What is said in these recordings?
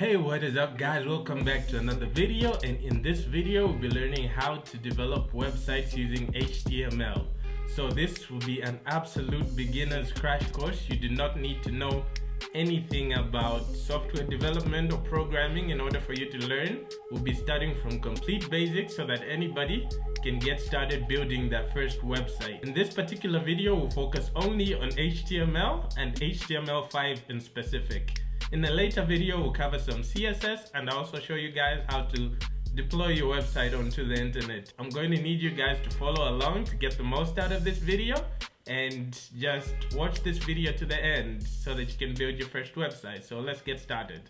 Hey, what is up guys? Welcome back to another video, and in this video we'll be learning how to develop websites using HTML. So this will be an absolute beginner's crash course. You do not need to know anything about software development or programming in order for you to learn. We'll be starting from complete basics so that anybody can get started building their first website. In this particular video we'll focus only on HTML and HTML5 in specific. In a later video, we'll cover some CSS and I'll also show you guys how to deploy your website onto the internet. I'm going to need you guys to follow along to get the most out of this video, and just watch this video to the end so that you can build your first website. So let's get started.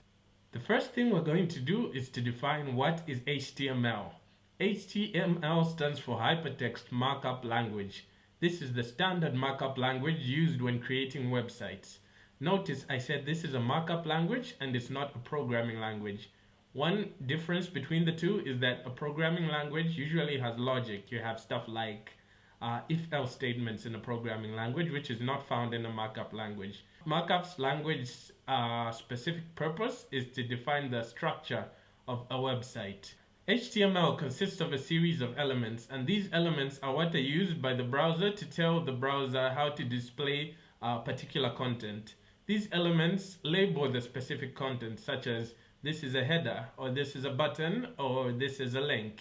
The first thing we're going to do is to define what is HTML. HTML stands for Hypertext Markup Language. This is the standard markup language used when creating websites. Notice I said this is a markup language and it's not a programming language. One difference between the two is that a programming language usually has logic. You have stuff like if-else statements in a programming language, which is not found in a markup language. Markup's language specific purpose is to define the structure of a website. HTML consists of a series of elements, and these elements are what are used by the browser to tell the browser how to display particular content. These elements label the specific content, such as this is a header, or this is a button, or this is a link.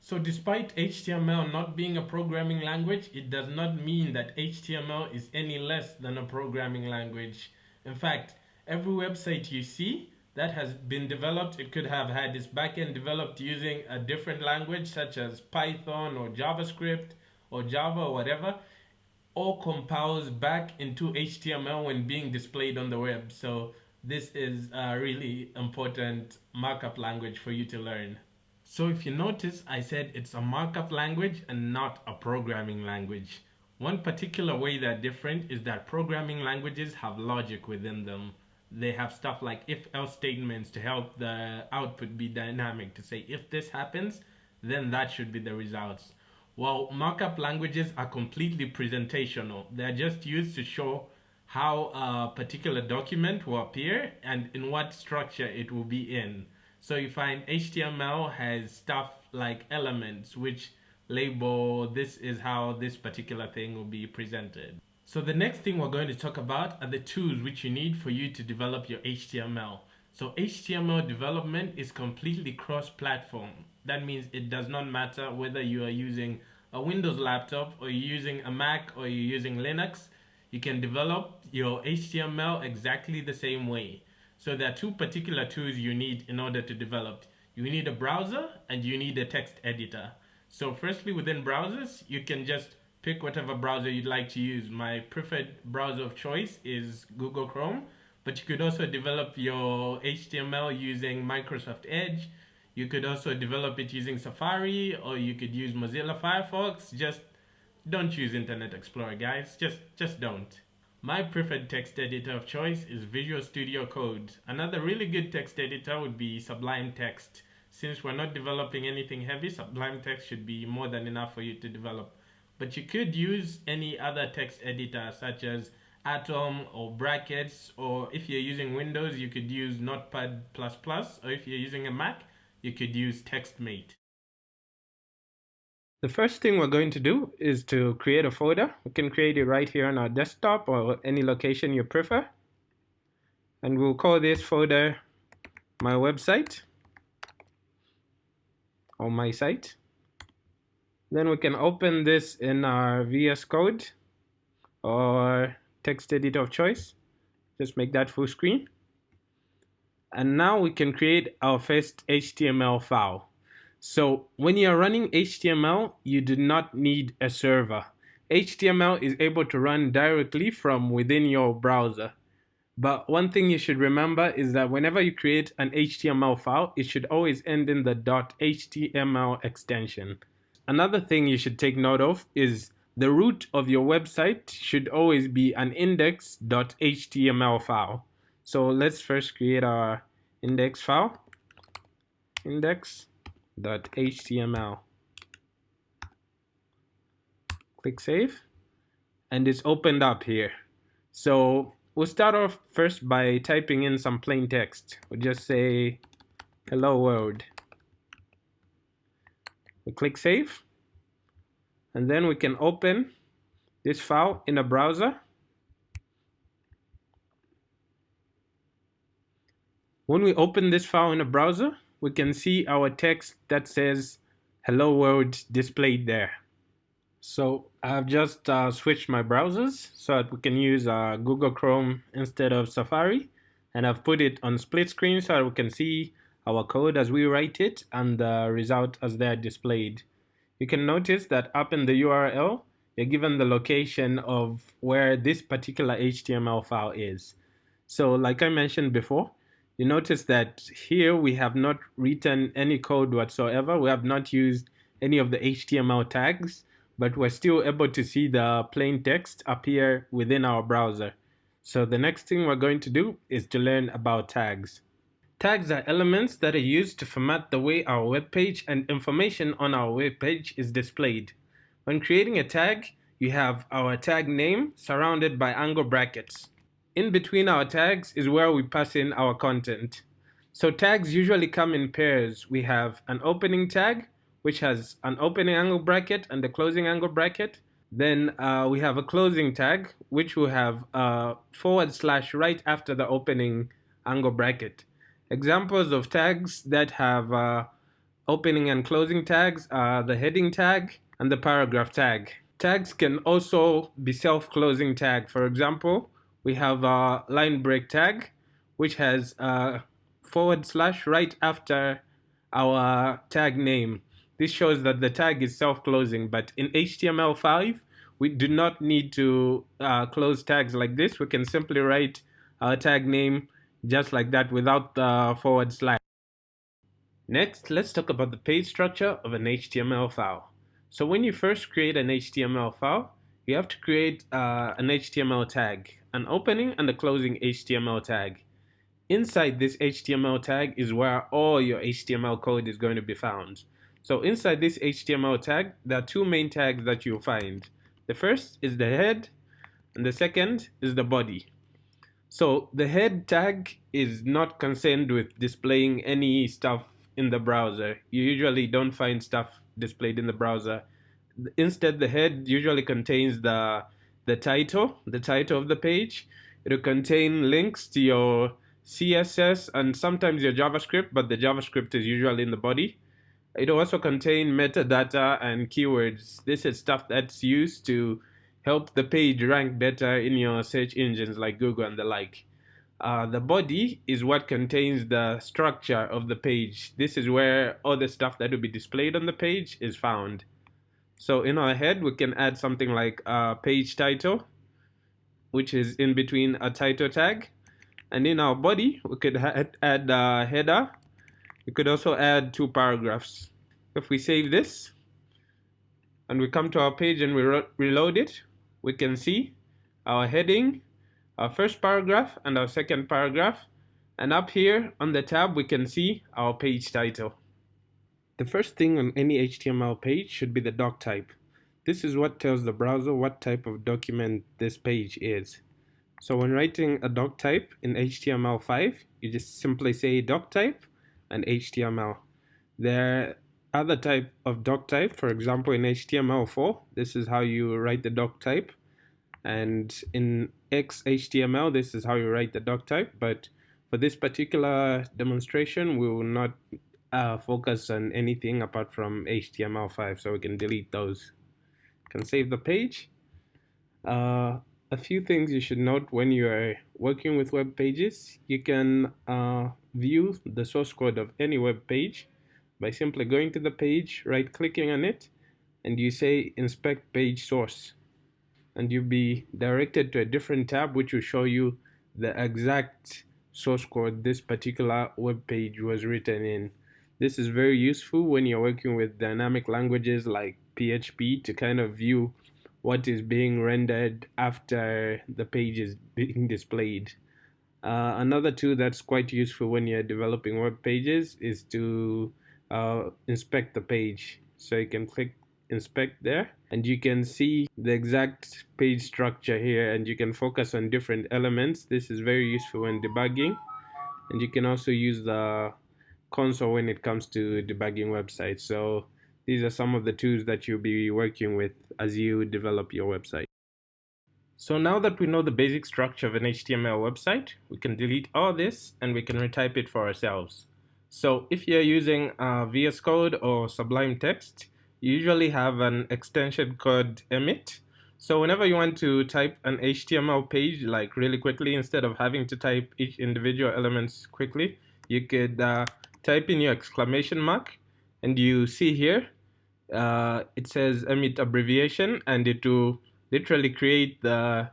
So despite HTML not being a programming language, it does not mean that HTML is any less than a programming language. In fact, every website you see that has been developed, it could have had its backend developed using a different language such as Python or JavaScript or Java or whatever, all compiles back into HTML when being displayed on the web. So this is a really important markup language for you to learn. So if you notice, I said it's a markup language and not a programming language. One particular way they're different is that programming languages have logic within them. They have stuff like if-else statements to help the output be dynamic, to say if this happens, then that should be the results. While markup languages are completely presentational, they're just used to show how a particular document will appear and in what structure it will be in. So you find HTML has stuff like elements which label this is how this particular thing will be presented. So the next thing we're going to talk about are the tools which you need for you to develop your HTML. So HTML development is completely cross-platform. That means it does not matter whether you are using a Windows laptop or you're using a Mac or you're using Linux. You can develop your HTML exactly the same way. So there are two particular tools you need in order to develop. You need a browser and you need a text editor. So firstly, within browsers, you can just pick whatever browser you'd like to use. My preferred browser of choice is Google Chrome, but you could also develop your HTML using Microsoft Edge. You could also develop it using Safari, or you could use Mozilla Firefox. Just don't use Internet Explorer, guys. Just don't. My preferred text editor of choice is Visual Studio Code. Another really good text editor would be Sublime Text. Since we're not developing anything heavy, Sublime Text should be more than enough for you to develop. But you could use any other text editor such as Atom or Brackets, or if you're using Windows, you could use Notepad++, or if you're using a Mac, you could use TextMate. The first thing we're going to do is to create a folder. We can create it right here on our desktop or any location you prefer. And we'll call this folder my website or my site. Then we can open this in our VS Code or text editor of choice. Just make that full screen. And now we can create our first HTML file. So when you're running HTML, you do not need a server. HTML is able to run directly from within your browser. But one thing you should remember is that whenever you create an HTML file, it should always end in the .html extension. Another thing you should take note of is the root of your website should always be an index.html file. So let's first create our index file, index.html. Click save, and it's opened up here. So we'll start off first by typing in some plain text. We'll just say hello world. We click save, and then we can open this file in a browser. When we open this file in a browser, we can see our text that says hello world displayed there. So I've just switched my browsers so that we can use Google Chrome instead of Safari, and I've put it on split screen so that we can see our code as we write it and the result as they're displayed. You can notice that up in the URL, you're given the location of where this particular HTML file is. So like I mentioned before, you notice that here we have not written any code whatsoever. We have not used any of the HTML tags, but we're still able to see the plain text appear within our browser. So the next thing we're going to do is to learn about tags. Tags are elements that are used to format the way our web page and information on our web page is displayed. When creating a tag, you have our tag name surrounded by angle brackets. In between our tags is where we pass in our content. So tags usually come in pairs. We have an opening tag, which has an opening angle bracket and a closing angle bracket. Then we have a closing tag, which will have a / right after the opening angle bracket. Examples of tags that have opening and closing tags are the heading tag and the paragraph tag. Tags can also be self-closing tag. For example, we have a line break tag, which has a / right after our tag name. This shows that the tag is self-closing, but in HTML5, we do not need to close tags like this. We can simply write our tag name just like that without the /. Next, let's talk about the page structure of an HTML file. So when you first create an HTML file, you have to create an HTML tag, an opening and a closing HTML tag. Inside this HTML tag is where all your HTML code is going to be found. So inside this HTML tag, there are two main tags that you'll find. The first is the head, and the second is the body. So the head tag is not concerned with displaying any stuff in the browser. You usually don't find stuff displayed in the browser. Instead, the head usually contains the title of the page. It'll contain links to your CSS and sometimes your JavaScript, but the JavaScript is usually in the body. It'll also contain metadata and keywords. This is stuff that's used to help the page rank better in your search engines like Google and the like. The body is what contains the structure of the page. This is where all the stuff that will be displayed on the page is found. So in our head, we can add something like a page title, which is in between a title tag. And in our body, we could add a header. We could also add 2 paragraphs. If we save this, and we come to our page and we reload it, we can see our heading, our first paragraph, and our second paragraph. And up here on the tab, we can see our page title. The first thing on any HTML page should be the doc type. This is what tells the browser what type of document this page is. So when writing a doc type in HTML5, you just simply say doc type and HTML. There are other type of doc type. For example, in HTML4, this is how you write the doc type. And in XHTML, this is how you write the doc type. But for this particular demonstration, we will not focus on anything apart from HTML5, so we can delete those. Can save the page. A few things you should note when you are working with web pages. You can view the source code of any web page by simply going to the page, right-clicking on it, and you say inspect page source. And you'll be directed to a different tab which will show you the exact source code this particular web page was written in. This is very useful when you're working with dynamic languages like PHP to kind of view what is being rendered after the page is being displayed. Another tool that's quite useful when you're developing web pages is to inspect the page. So you can click inspect there, and you can see the exact page structure here, and you can focus on different elements. This is very useful when debugging, and you can also use the console when it comes to debugging websites. So these are some of the tools that you'll be working with as you develop your website. So now that we know the basic structure of an HTML website, we can delete all this and we can retype it for ourselves. So if you're using VS Code or Sublime Text, you usually have an extension called emit. So whenever you want to type an HTML page like really quickly, instead of having to type each individual elements quickly, you could type in your exclamation mark, and you see here it says emit abbreviation, and it will literally create the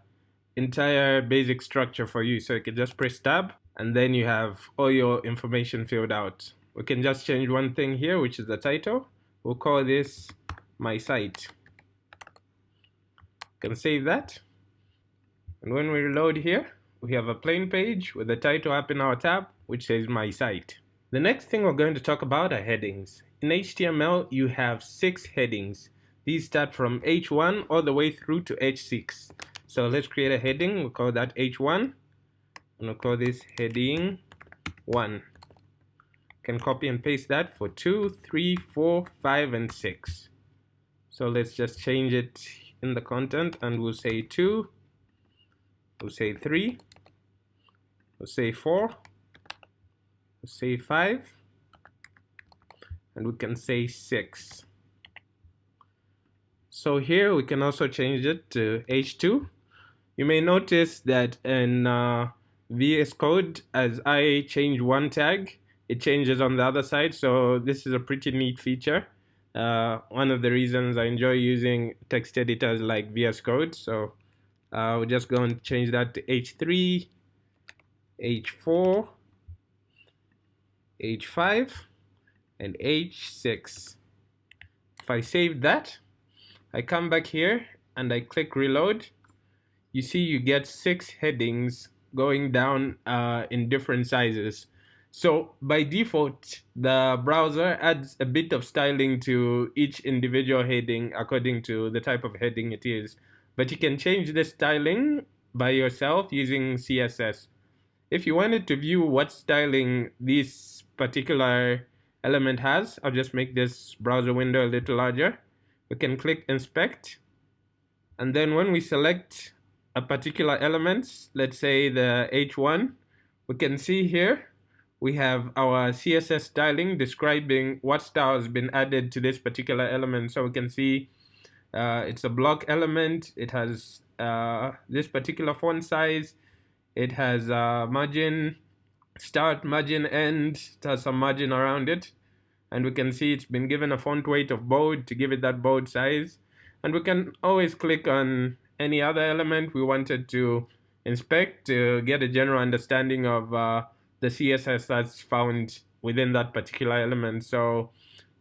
entire basic structure for you. So you can just press tab, and then you have all your information filled out. We can just change one thing here, which is the title. We'll call this my site. Can save that, and when we reload here, we have a plain page with the title up in our tab which says my site. The next thing we're going to talk about are headings. In HTML you have 6 headings. These start from H1 all the way through to H6. So let's create a heading. We'll call that H1, and we'll call this heading 1. Can copy and paste that for 2, 3, 4, 5, and 6. So let's just change it in the content, and we'll say 2, we'll say 3, we'll say 4, we'll say 5, and we can say 6. So here we can also change it to H2. You may notice that in VS Code, as I change one tag, it changes on the other side. So this is a pretty neat feature. One of the reasons I enjoy using text editors like VS Code. So we're just going to change that to H3, H4, H5, and H6. If I save that, I come back here and I click reload. You see you get 6 headings going down in different sizes. So by default, the browser adds a bit of styling to each individual heading according to the type of heading it is. But you can change the styling by yourself using CSS. If you wanted to view what styling this particular element has, I'll just make this browser window a little larger. We can click inspect, and then when we select a particular element, let's say the H1, we can see here we have our CSS styling describing what style has been added to this particular element. So we can see it's a block element. It has this particular font size. It has margin start, margin end. It has some margin around it. And we can see it's been given a font weight of bold to give it that bold size. And we can always click on any other element we wanted to inspect to get a general understanding of the CSS that's found within that particular element. So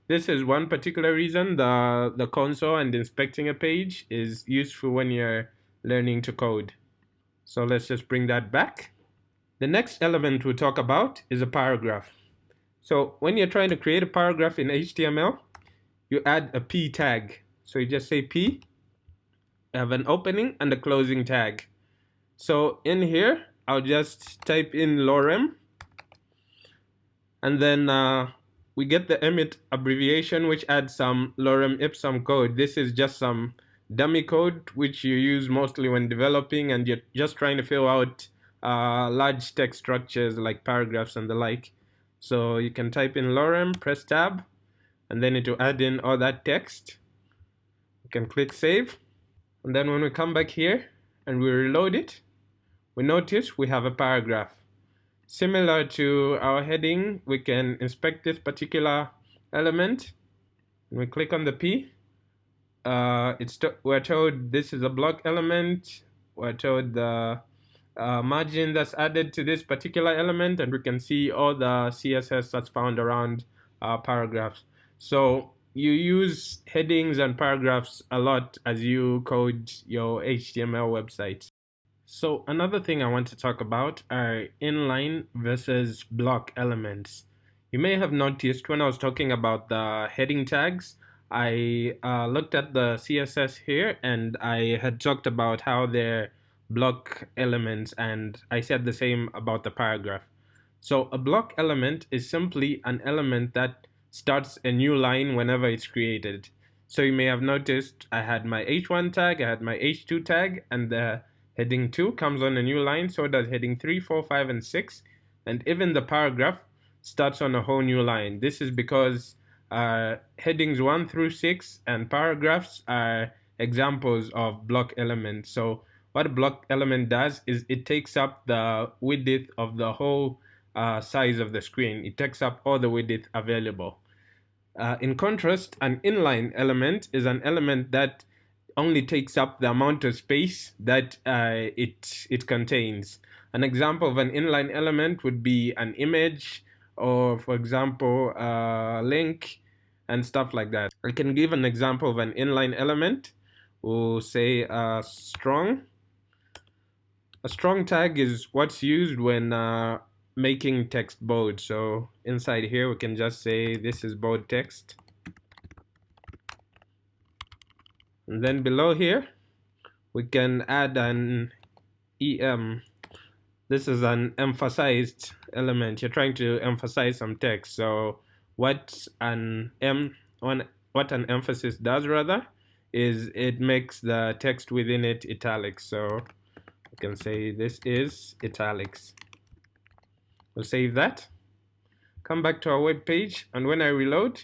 this is one particular reason the console and inspecting a page is useful when you're learning to code. So let's just bring that back. The next element we'll talk about is a paragraph. So when you're trying to create a paragraph in HTML, you add a P tag. So you just say P, have an opening and a closing tag. So in here, I'll just type in lorem, and then we get the emit abbreviation, which adds some lorem ipsum code. This is just some dummy code which you use mostly when developing and you're just trying to fill out large text structures like paragraphs and the like. So you can type in lorem, press tab, and then it will add in all that text. You can click save, and then when we come back here and we reload it, we notice we have a paragraph. Similar to our heading, we can inspect this particular element. When we click on the P, we're told this is a block element. We're told the margin that's added to this particular element, and we can see all the CSS that's found around paragraphs. So you use headings and paragraphs a lot as you code your HTML websites. So another thing I want to talk about are inline versus block elements. You may have noticed when I was talking about the heading tags, I looked at the CSS here and I had talked about how they're block elements, and I said the same about the paragraph. So a block element is simply an element that starts a new line whenever it's created. So you may have noticed I had my H1 tag, I had my H2 tag, and the heading 2 comes on a new line, so does heading 3, 4, 5, and 6. And even the paragraph starts on a whole new line. This is because headings 1 through 6 and paragraphs are examples of block elements. So what a block element does is it takes up the width of the whole size of the screen. It takes up all the width available. In contrast, an inline element is an element that only takes up the amount of space that it contains. An example of an inline element would be an image, or for example, a link and stuff like that. I can give an example of an inline element. We'll say strong. A strong tag is what's used when making text bold. So inside here we can just say this is bold text, and then below here we can add an em. This is an emphasized element. You're trying to emphasize some text. So what an emphasis does rather is it makes the text within it italics. So I can say this is italics. We'll save that, come back to our web page, and when I reload,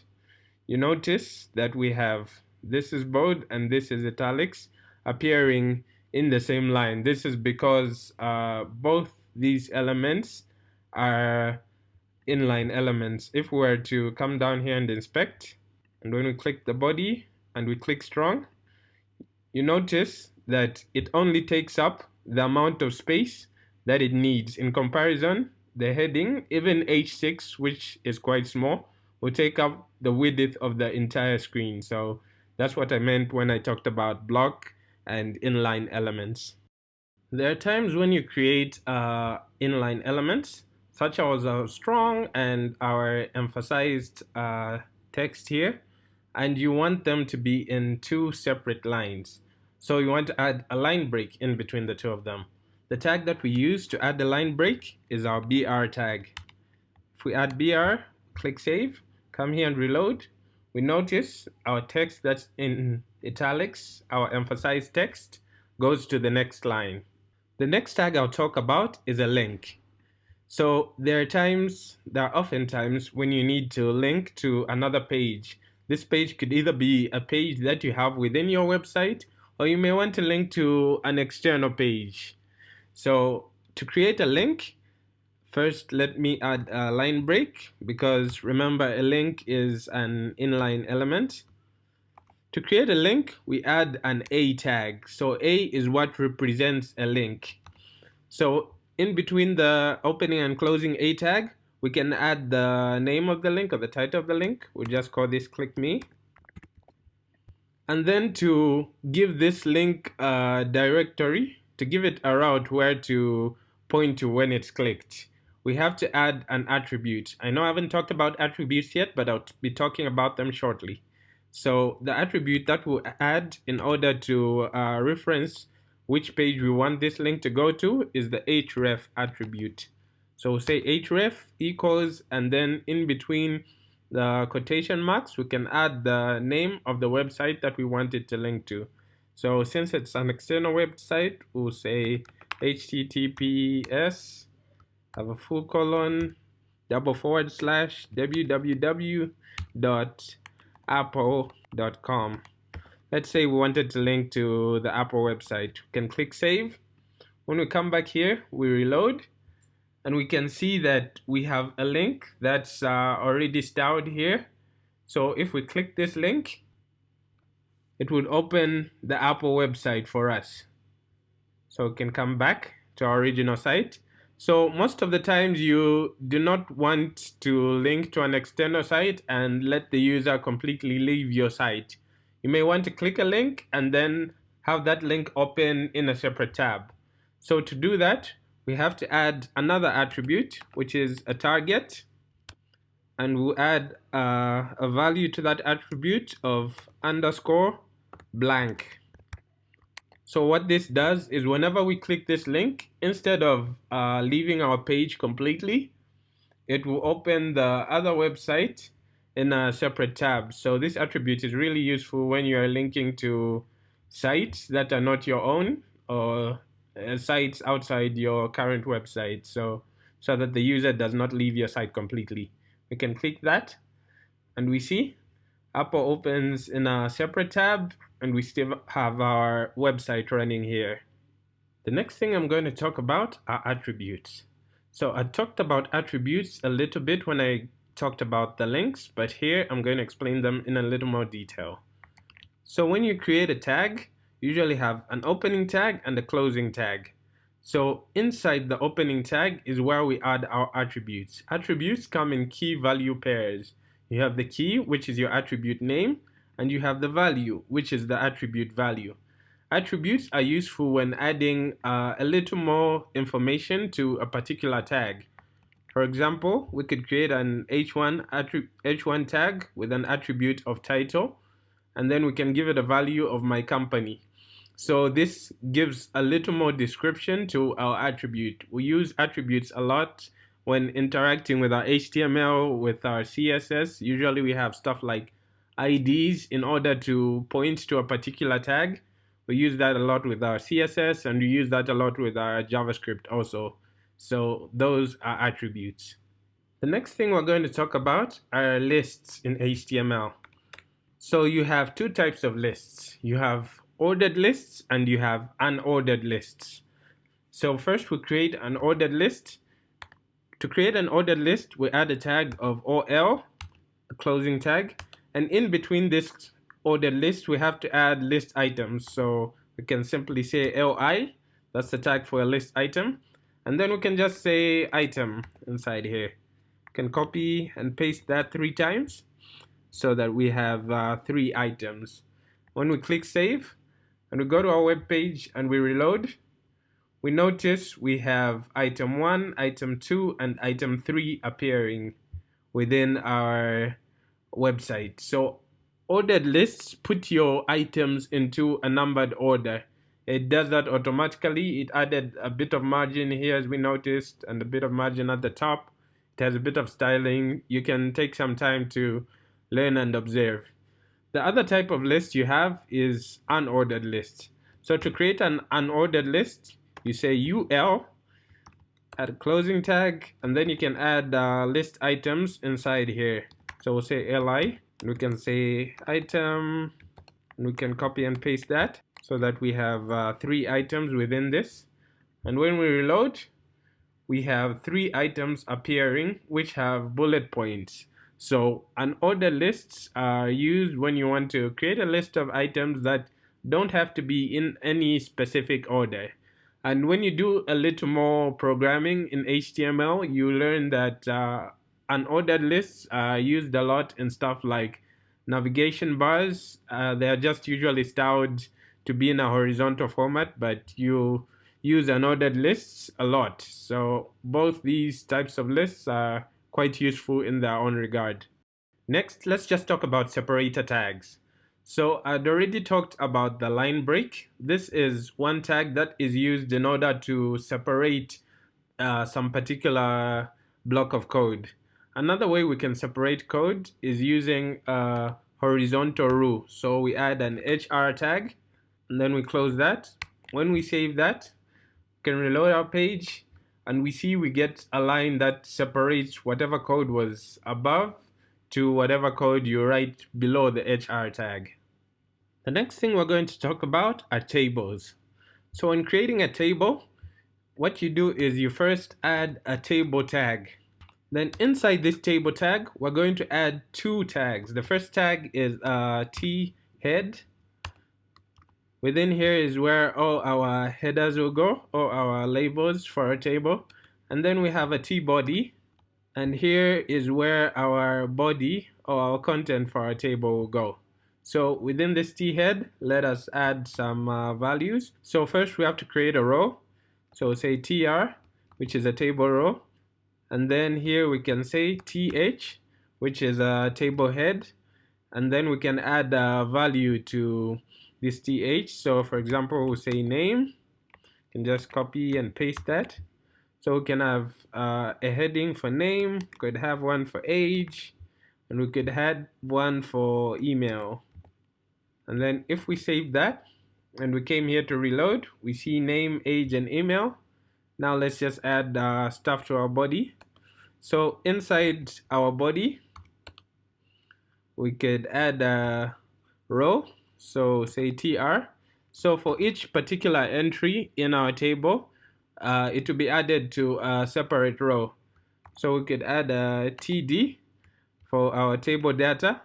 you notice that we have this is bold and this is italics appearing in the same line. This is because both these elements are inline elements. If we were to come down here and inspect, and when we click the body and we click strong, you notice that it only takes up the amount of space that it needs. In comparison, the heading, even H6, which is quite small, will take up the width of the entire screen. So that's what I meant when I talked about block and inline elements. There are times when you create inline elements, such as our strong and our emphasized text here, and you want them to be in two separate lines. So you want to add a line break in between the two of them. The tag that we use to add the line break is our BR tag. If we add BR, click save, come here and reload, we notice our text that's in italics, our emphasized text, goes to the next line. The next tag I'll talk about is a link. So there are often times when you need to link to another page. This page could either be a page that you have within your website, or you may want to link to an external page. So to create a link, first let me add a line break, because remember a link is an inline element. To create a link, we add an A tag. So A is what represents a link. So in between the opening and closing A tag, we can add the name of the link or the title of the link. We'll just call this click me. And then to give this link a directory, to give it a route where to point to when it's clicked, we have to add an attribute. I know I haven't talked about attributes yet, but I'll be talking about them shortly. So the attribute that we'll add in order to reference which page we want this link to go to is the href attribute. So we'll say href equals, and then in between the quotation marks, we can add the name of the website that we want it to link to. So since it's an external website, we'll say https, have a full colon, / www.apple.com. Let's say we wanted to link to the Apple website. We can click save. When we come back here, we reload, and we can see that we have a link that's already styled here. So if we click this link, it would open the Apple website for us. So we can come back to our original site. So most of the times you do not want to link to an external site and let the user completely leave your site. You may want to click a link and then have that link open in a separate tab. So to do that, we have to add another attribute, which is a target. and we'll add a value to that attribute of underscore blank. So what this does is whenever we click this link, instead of leaving our page completely, it will open the other website in a separate tab. So this attribute is really useful when you're linking to sites that are not your own, or sites outside your current website, so that the user does not leave your site completely. We can click that and we see Apple opens in a separate tab and we still have our website running here. The next thing I'm going to talk about are attributes. So I talked about attributes a little bit when I talked about the links, but here I'm going to explain them in a little more detail. So when you create a tag, you usually have an opening tag and a closing tag. So inside the opening tag is where we add our attributes. Attributes come in key value pairs. You have the key, which is your attribute name, and you have the value, which is the attribute value. Attributes are useful when adding a little more information to a particular tag. For example, we could create an H1 tag with an attribute of title, and then we can give it a value of my company. So this gives a little more description to our attribute. We use attributes a lot when interacting with our HTML, with our CSS. Usually we have stuff like IDs in order to point to a particular tag. We use that a lot with our CSS, and we use that a lot with our JavaScript also. So those are attributes. The next thing we're going to talk about are lists in HTML. So you have two types of lists. You have ordered lists and you have unordered lists. So first we create an ordered list. To create an ordered list, we add a tag of OL, a closing tag, and in between this ordered list, we have to add list items. So we can simply say LI, that's the tag for a list item, and then we can just say item inside here. We can copy and paste that 3 times so that we have 3 items. When we click save and we go to our web page and we reload, we notice we have item 1, item 2, and item 3 appearing within our website. So ordered lists put your items into a numbered order. It does that automatically. It added a bit of margin here, as we noticed, and a bit of margin at the top. It has a bit of styling. You can take some time to learn and observe. The other type of list you have is unordered list. So to create an unordered list, you say UL, add a closing tag, and then you can add list items inside here. So we'll say LI, and we can say item, and we can copy and paste that so that we have 3 items within this. And when we reload, we have 3 items appearing which have bullet points. So unordered lists are used when you want to create a list of items that don't have to be in any specific order. And when you do a little more programming in HTML, you learn that unordered lists are used a lot in stuff like navigation bars. They are just usually styled to be in a horizontal format, but you use unordered lists a lot. So both these types of lists are quite useful in their own regard. Next, let's just talk about separator tags. So I'd already talked about the line break. This is one tag that is used in order to separate some particular block of code. Another way we can separate code is using a horizontal rule. So we add an HR tag, and then we close that. When we save that, we can reload our page, and we see we get a line that separates whatever code was above to whatever code you write below the HR tag. The next thing we're going to talk about are tables. So when creating a table, what you do is you first add a table tag. Then inside this table tag, we're going to add 2 tags. The first tag is T head. Within here is where all our headers will go, or our labels for our table. And then we have a T body. And here is where our body or our content for our table will go. So within this T head, let us add some values. So first we have to create a row. So say TR, which is a table row. And then here we can say TH, which is a table head, and then we can add a value to this th. So for example, we'll say name. You can just copy and paste that. So we can have a heading for name, could have one for age, and we could add one for email. And then if we save that and we came here to reload, we see name, age, and email. Now let's just add stuff to our body. So inside our body, we could add a row. So say tr. So for each particular entry in our table, it will be added to a separate row. So we could add a td for our table data,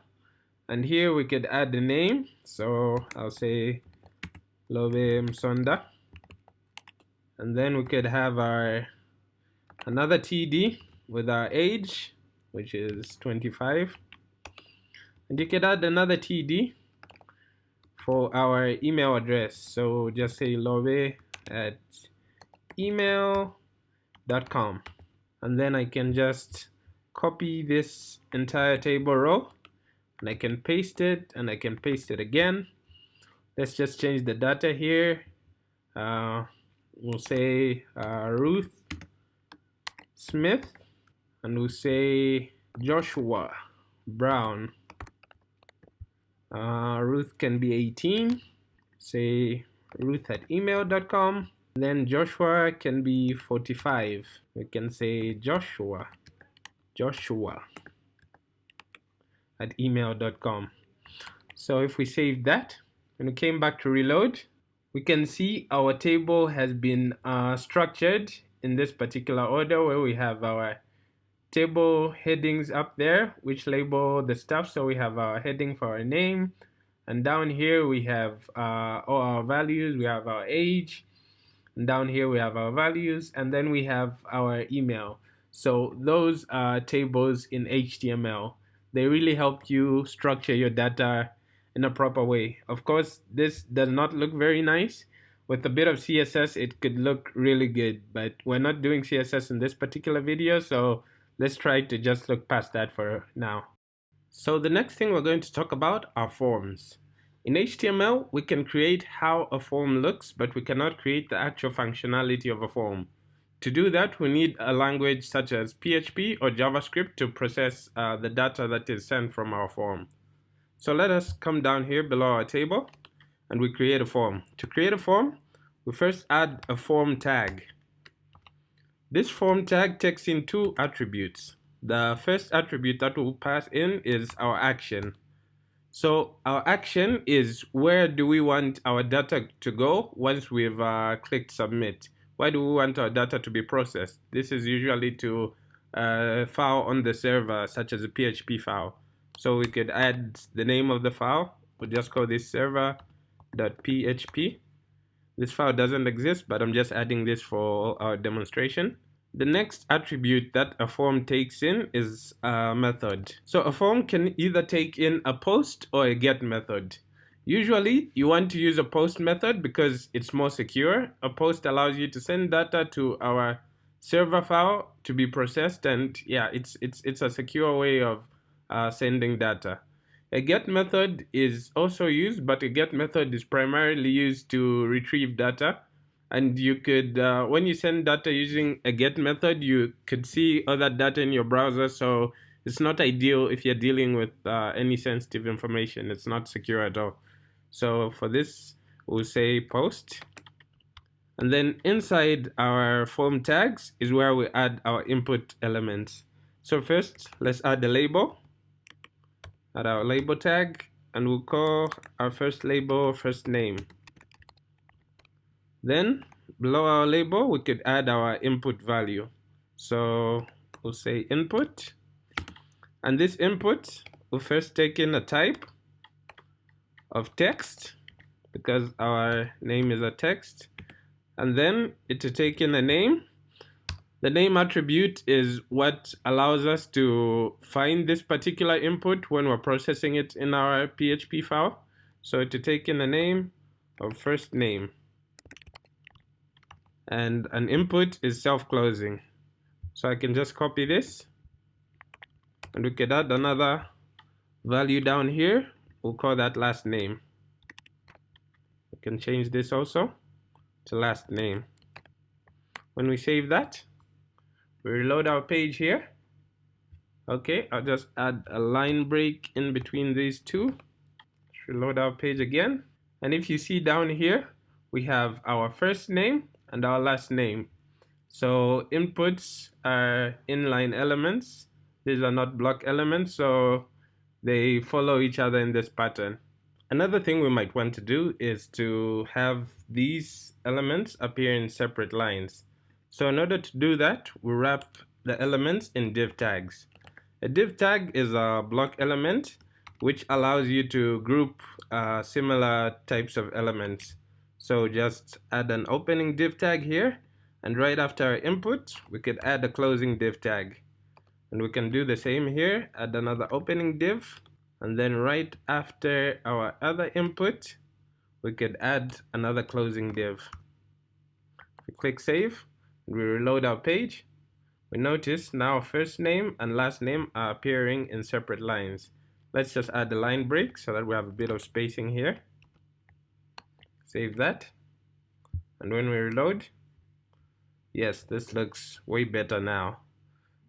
and here we could add the name. So I'll say Lobe Msonda, and then we could have our another td with our age, which is 25, and you could add another td for our email address. So just say lobe@email.com, and then I can just copy this entire table row, and I can paste it, and I can paste it again. Let's just change the data here. We'll say Ruth Smith, and we'll say Joshua Brown. Ruth can be 18. Say ruth@email.com. Then Joshua can be 45. We can say Joshua at email.com. So if we save that and we came back to reload, we can see our table has been structured in this particular order, where we have our table headings up there which label the stuff. So we have our heading for our name, and down here we have all our values. We have our age, and down here we have our values, and then we have our email. So those are tables in HTML. They really help you structure your data in a proper way. Of course, this does not look very nice. With a bit of CSS, it could look really good, but we're not doing CSS in this particular video, so let's try to just look past that for now. So the next thing we're going to talk about are forms. In HTML, we can create how a form looks, but we cannot create the actual functionality of a form. To do that, we need a language such as PHP or JavaScript to process the data that is sent from our form. So let us come down here below our table, and we create a form. To create a form, we first add a form tag. This form tag takes in two attributes. The first attribute that we'll pass in is our action. So our action is where do we want our data to go once we've clicked submit. Why do we want our data to be processed? This is usually to a file on the server, such as a PHP file. So we could add the name of the file. We'll just call this server.php. This file doesn't exist, but I'm just adding this for our demonstration. The next attribute that a form takes in is a method. So a form can either take in a post or a get method. Usually you want to use a post method because it's more secure. A post allows you to send data to our server file to be processed, and yeah, it's a secure way of sending data. A get method is also used, but a get method is primarily used to retrieve data. And you could, when you send data using a get method, you could see other data in your browser. So it's not ideal if you're dealing with any sensitive information. It's not secure at all. So for this, we'll say post. And then inside our form tags is where we add our input elements. So first, let's add a label. Add our label tag, and we'll call our first label first name. Then below our label, we could add our input value. So we'll say input, and this input will first take in a type of text because our name is a text, and then it will take in a name. The name attribute is what allows us to find this particular input when we're processing it in our PHP file. So to take in a name of first name. And an input is self-closing. So I can just copy this and we could add another value down here. We'll call that last name. We can change this also to last name. When we save that, we reload our page here. Okay, I'll just add a line break in between these two. Reload our page again. And if you see down here, we have our first name and our last name. So inputs are inline elements. These are not block elements, so they follow each other in this pattern. Another thing we might want to do is to have these elements appear in separate lines. So in order to do that, we wrap the elements in div tags. A div tag is a block element which allows you to group similar types of elements. So just add an opening div tag here, and right after our input, we could add a closing div tag. And we can do the same here, add another opening div, and then right after our other input, we could add another closing div. If we click save, and we reload our page, we notice now first name and last name are appearing in separate lines. Let's just add a line break so that we have a bit of spacing here. Save that. And when we reload, yes, this looks way better now.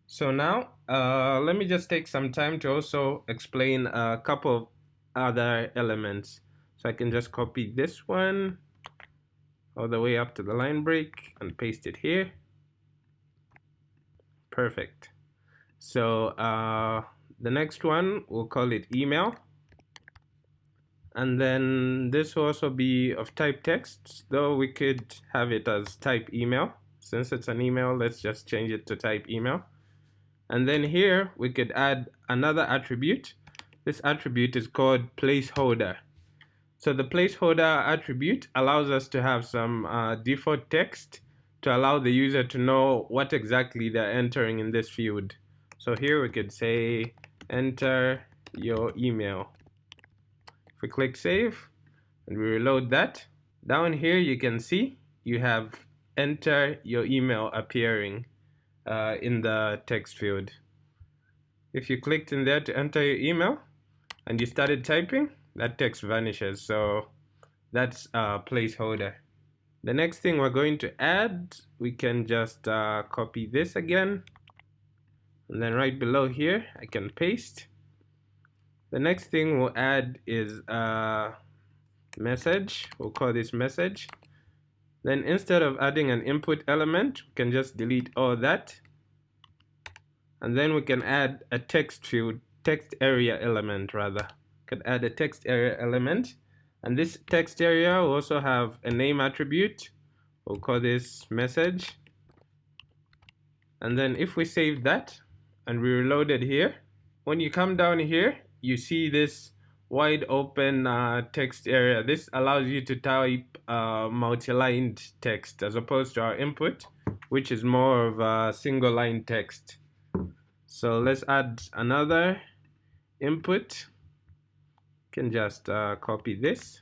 So now, let me just take some time to also explain a couple of other elements. So I can just copy this one all the way up to the line break and paste it here. Perfect. So the next one, we'll call it email. And then this will also be of type text, though we could have it as type email. Since it's an email, let's just change it to type email. And then here we could add another attribute. This attribute is called placeholder. So the placeholder attribute allows us to have some default text to allow the user to know what exactly they're entering in this field. So here we could say enter your email. If we click save and we reload that, down here you can see you have enter your email appearing in the text field. If you clicked in there to enter your email and you started typing, that text vanishes. So that's a placeholder. The next thing we're going to add, we can just copy this again, and then right below here I can paste. The next thing we'll add is a message. We'll call this message. Then instead of adding an input element, we can just delete all that. And then we can add a text field, text area element rather. We can add a text area element. And this text area will also have a name attribute. We'll call this message. And then if we save that and we reload it here, when you come down here, you see this wide open text area. This allows you to type multi-lined text as opposed to our input, which is more of a single line text. So let's add another input. You can just copy this.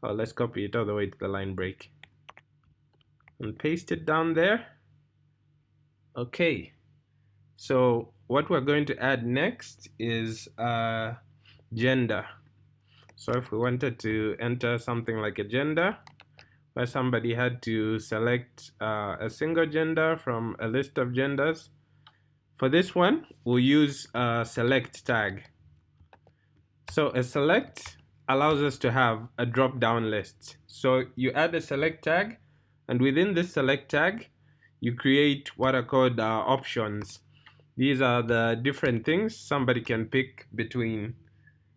Or let's copy it all the way to the line break and paste it down there. Okay, so what we're going to add next is gender. So if we wanted to enter something like a gender, where somebody had to select a single gender from a list of genders, for this one we'll use a select tag. So a select allows us to have a drop-down list. So you add a select tag, and within this select tag you create what are called options. These are the different things somebody can pick between.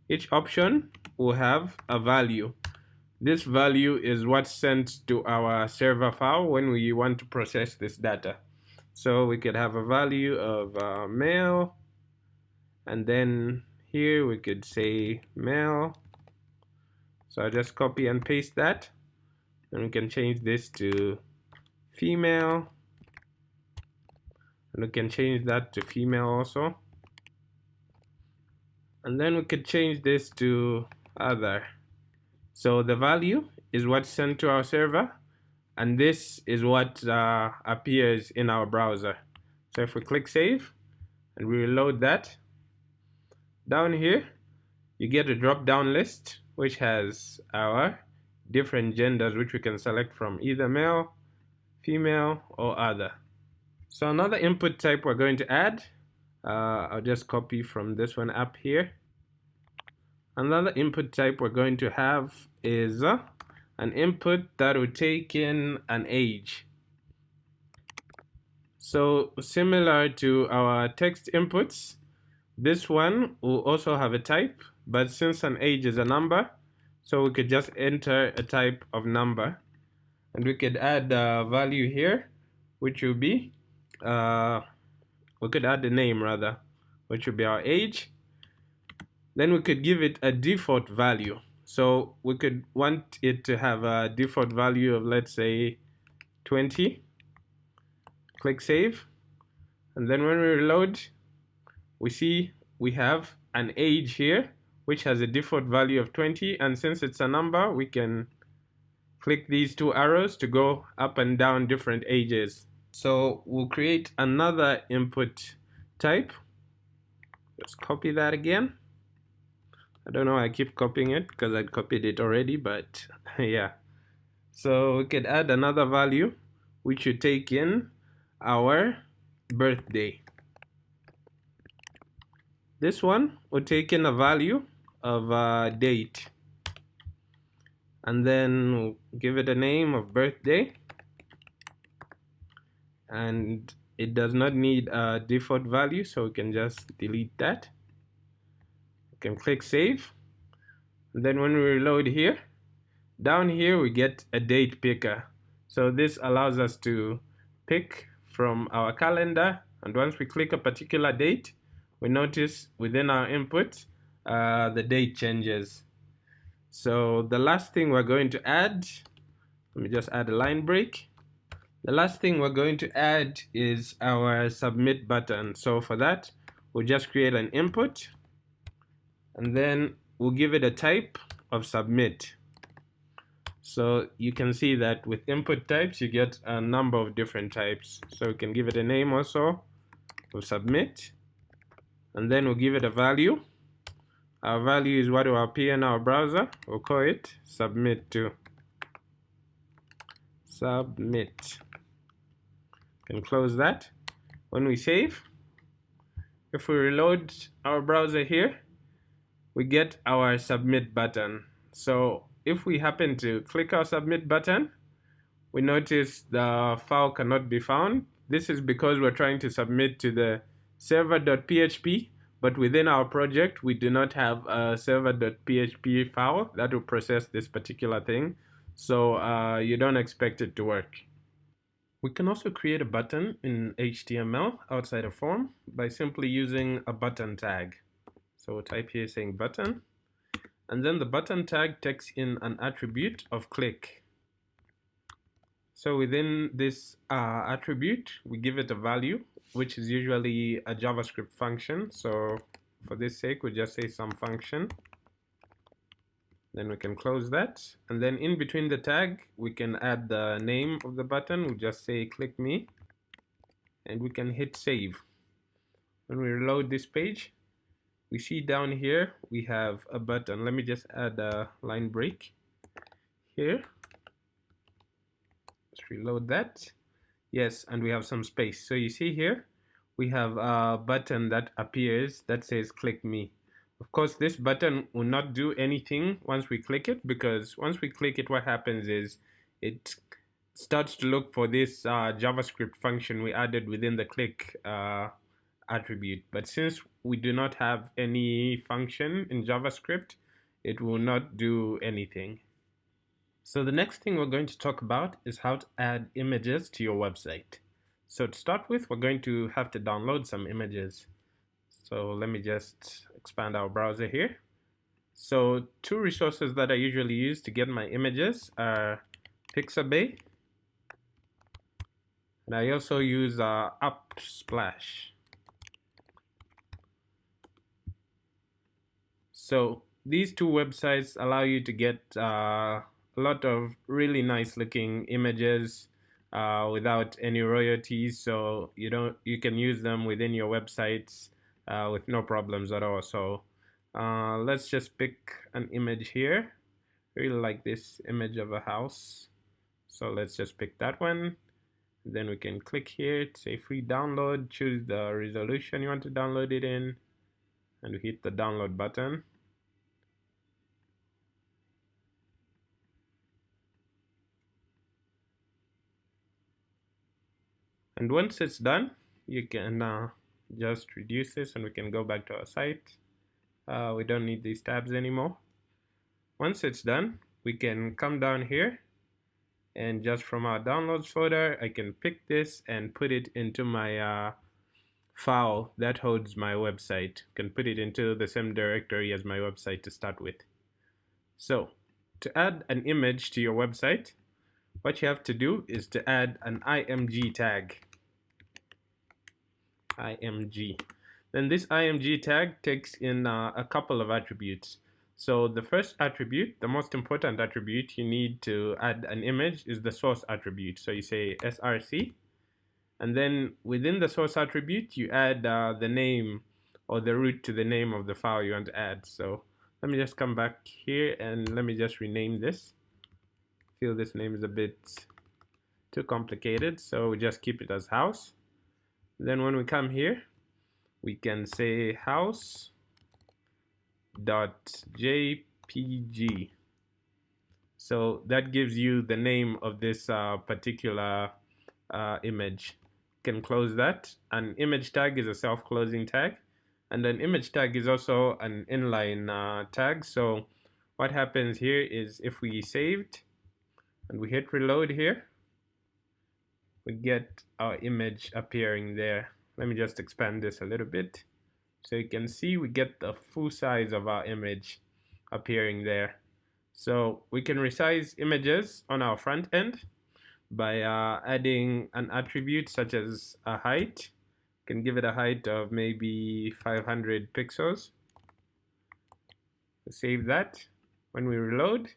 Each option will have a value. This value is what's sent to our server file when we want to process this data. So we could have a value of male, and then here we could say male. So I just copy and paste that, and we can change this to female, and we can change that to female also, and then we could change this to other. So the value is what's sent to our server, and this is what appears in our browser. So if we click save and we reload that. Down here you get a drop down list which has our different genders which we can select from, either male, female, or other. So another input type we're going to add, I'll just copy from this one up here. Another input type we're going to have is an input that will take in an age. So similar to our text inputs, this one will also have a type, but since an age is a number, so we could just enter a type of number, and we could add a value here, which will be, we could add the name rather, which will be our age. Then we could give it a default value. So we could want it to have a default value of, let's say, 20. Click save. And then when we reload, we see we have an age here, which has a default value of 20. And since it's a number, we can click these two arrows to go up and down different ages. So we'll create another input type. Just copy that again. I don't know why I keep copying it, because I copied it already, but yeah. So we could add another value which should take in our birthday. This one will take in a value of date, and then we'll give it a name of birthday, and it does not need a default value, so we can just delete that. Can click save, and then when we reload here, down here we get a date picker. So this allows us to pick from our calendar, and once we click a particular date, we notice within our input the date changes. So the last thing we're going to add, let me just add a line break. The last thing we're going to add is our submit button. So for that, we'll just create an input, and then we'll give it a type of submit. So you can see that with input types, you get a number of different types. So we can give it a name also, we'll submit, and then we'll give it a value. Our value is what will appear in our browser. We'll call it submit to. Submit. Can close that. When we save, if we reload our browser here, we get our submit button. So if we happen to click our submit button, we notice the file cannot be found. This is because we're trying to submit to the server.php, but within our project we do not have a server.php file that will process this particular thing, so you don't expect it to work. We can also create a button in HTML outside a form by simply using a button tag. So we'll type here saying button, and then the button tag takes in an attribute of click. So within this attribute, we give it a value, which is usually a JavaScript function. So for this sake, we'll just say some function. Then we can close that. And then in between the tag, we can add the name of the button. We'll just say click me, and we can hit save. When we reload this page, we see down here we have a button. Let me just add a line break here. Let's reload that. Yes, and we have some space. So you see here we have a button that appears that says click me. Of course, this button will not do anything once we click it, because once we click it, what happens is it starts to look for this JavaScript function we added within the click attribute. But since we do not have any function in JavaScript, it will not do anything. So the next thing we're going to talk about is how to add images to your website. So to start with, we're going to have to download some images. So let me just expand our browser here. So two resources that I usually use to get my images are Pixabay, and I also use Upsplash. So these two websites allow you to get a lot of really nice looking images without any royalties, so you can use them within your websites with no problems at all. So let's just pick an image here. I really like this image of a house, so let's just pick that one. Then we can click here to say free download, choose the resolution you want to download it in, and we hit the download button. And once it's done, you can just reduce this and we can go back to our site. We don't need these tabs anymore. Once it's done, we can come down here and just from our downloads folder, I can pick this and put it into my file that holds my website. Can put it into the same directory as my website to start with. So to add an image to your website, what you have to do is to add an img tag. img. Then this img tag takes in a couple of attributes. So the first attribute, the most important attribute you need to add an image, is the source attribute. So you say src, and then within the source attribute you add the name or the root to the name of the file you want to add. So let me just come back here and let me just rename this. I feel this name is a bit too complicated, so we just keep it as house. Then when we come here, we can say house.jpg. So that gives you the name of this particular image. You can close that. An image tag is a self-closing tag, and an image tag is also an inline tag. So what happens here is if we saved and we hit reload here, we get our image appearing there. Let me just expand this a little bit. So you can see we get the full size of our image appearing there. So we can resize images on our front end by adding an attribute such as a height. You can give it a height of maybe 500 pixels. Save that. When we reload,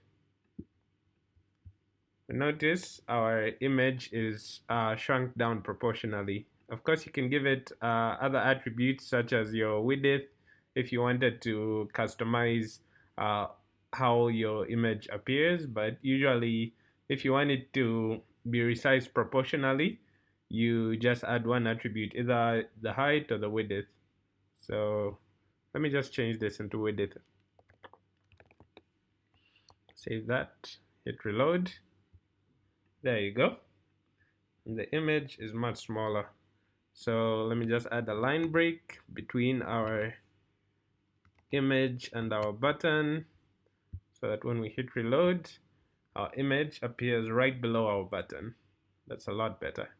we notice our image is shrunk down proportionally. Of course, you can give it other attributes such as your width if you wanted to customize how your image appears, but usually if you want it to be resized proportionally, you just add one attribute, either the height or the width. So let me just change this into width. Save that, hit reload. There you go. And the image is much smaller. So let me just add a line break between our image and our button so that when we hit reload, our image appears right below our button. That's a lot better.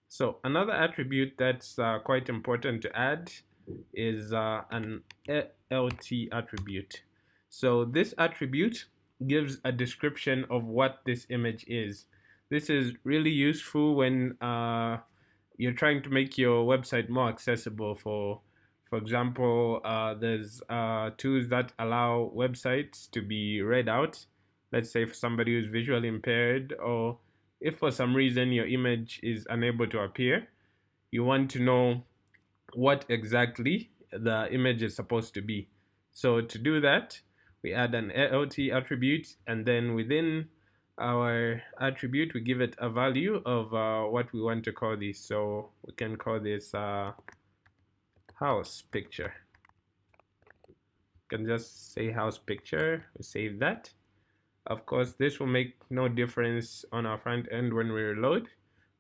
So another attribute that's quite important to add is an ALT attribute. So this attribute gives a description of what this image is. This is really useful when you're trying to make your website more accessible. For example, there's tools that allow websites to be read out. Let's say for somebody who's visually impaired, or if for some reason your image is unable to appear, you want to know what exactly the image is supposed to be. So to do that, we add an ALT attribute, and then within our attribute we give it a value of what we want to call this. So we can call this house picture. You can just say house picture. We save that. Of course, this will make no difference on our front end when we reload,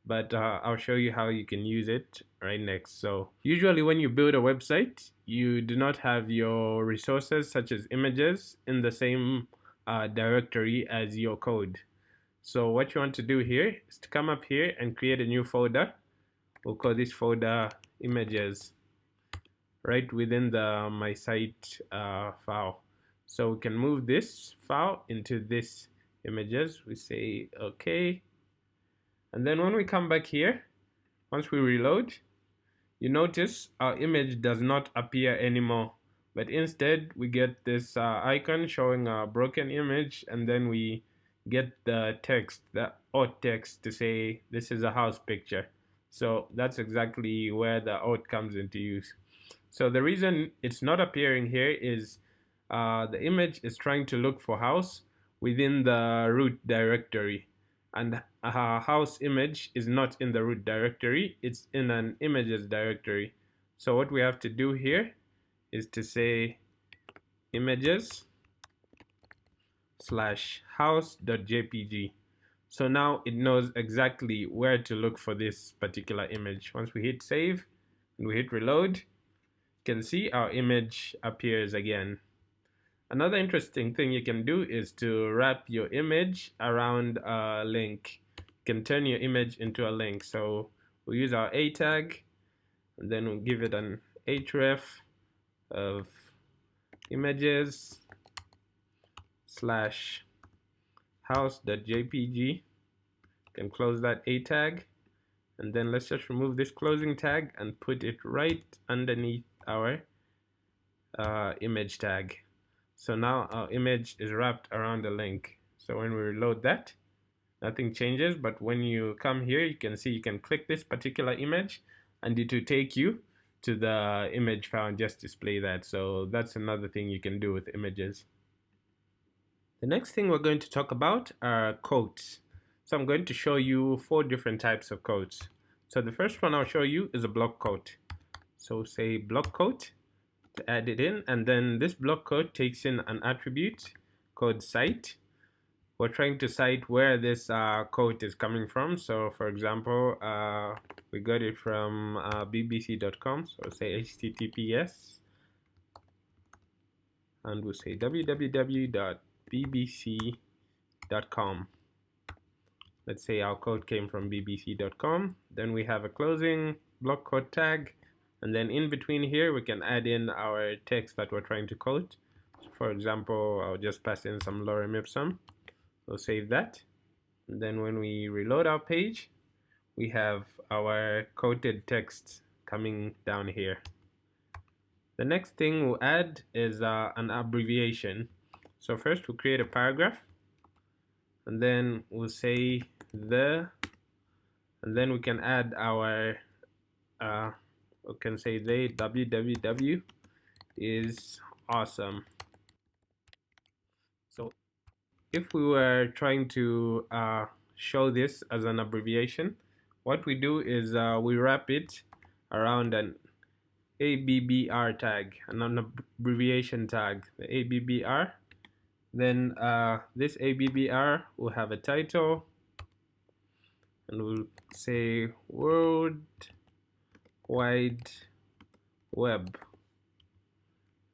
but I'll show you how you can use it right next. So usually when you build a website, you do not have your resources such as images in the same directory as your code. So what you want to do here is to come up here and create a new folder. We'll call this folder images, right within the my site file. So we can move this file into this images. We say okay, and then when we come back here, once we reload, you notice our image does not appear anymore, but instead we get this icon showing a broken image, and then we get the text, the alt text, to say this is a house picture. So that's exactly where the alt comes into use. So the reason it's not appearing here is the image is trying to look for house within the root directory, and a house image is not in the root directory, it's in an images directory. So what we have to do here is to say images slash house.jpg. So now it knows exactly where to look for this particular image. Once we hit save and we hit reload, you can see our image appears again. Another interesting thing you can do is to wrap your image around a link. You can turn your image into a link. So we'll use our a tag, and then we'll give it an href of images slash house.jpg. You can close that a tag, and then let's just remove this closing tag and put it right underneath our image tag. So now our image is wrapped around the link. So when we reload that, nothing changes, but when you come here, you can see you can click this particular image and it will take you to the image file and just display that. So that's another thing you can do with images. The next thing we're going to talk about are quotes. So I'm going to show you 4 different types of quotes. So the first one I'll show you is a block quote. So say block quote to add it in, and then this block quote takes in an attribute called cite. We're trying to cite where this quote is coming from. So for example, we got it from bbc.com. So say https, and we'll say www.bbc.com. Let's say our quote came from bbc.com. Then we have a closing block quote tag, and then in between here we can add in our text that we're trying to quote. So for example, I'll just pass in some lorem ipsum. We'll save that, and then when we reload our page, we have our quoted text coming down here. The next thing we'll add is an abbreviation. So first we'll create a paragraph, and then we'll say and then we can add our we can say the www is awesome. So if we were trying to show this as an abbreviation, what we do is we wrap it around an ABBR tag, an abbreviation tag, the ABBR. Then this ABBR will have a title, and we'll say World Wide Web.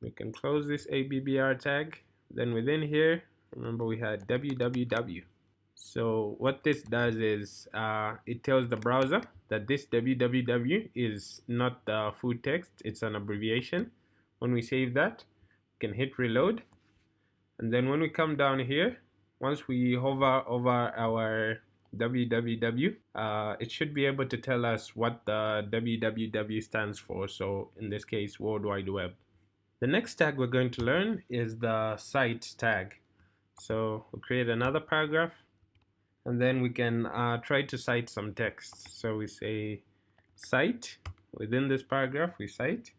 We can close this ABBR tag. Then within here, remember we had www. So what this does is it tells the browser that this www is not the full text, it's an abbreviation. When we save that, we can hit reload, and then when we come down here, once we hover over our www, it should be able to tell us what the www stands for. So in this case, World Wide Web. The next tag we're going to learn is the cite tag. So we'll create another paragraph, and then we can try to cite some text. So we say cite, within this paragraph we cite,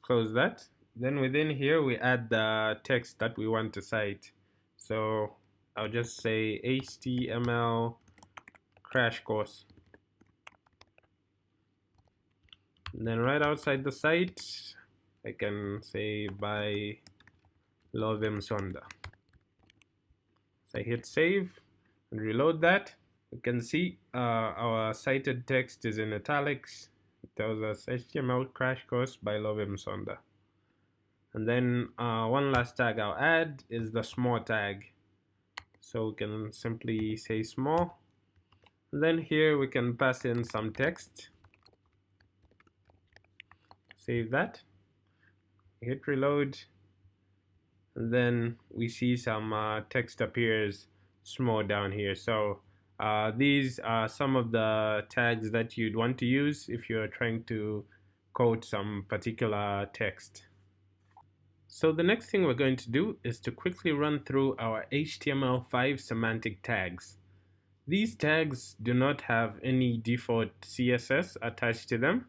close that. Then within here we add the text that we want to cite. So I'll just say HTML crash course. And then right outside the site, I can say by Lovem Sonda. So I hit save and reload that. You can see our cited text is in italics. It tells us HTML crash course by Lovem Sonda. And then one last tag I'll add is the small tag. So we can simply say small. And then here we can pass in some text. Save that. Hit reload. And then we see some text appears small down here. So these are some of the tags that you'd want to use if you're trying to quote some particular text. So the next thing we're going to do is to quickly run through our HTML5 semantic tags. These tags do not have any default CSS attached to them,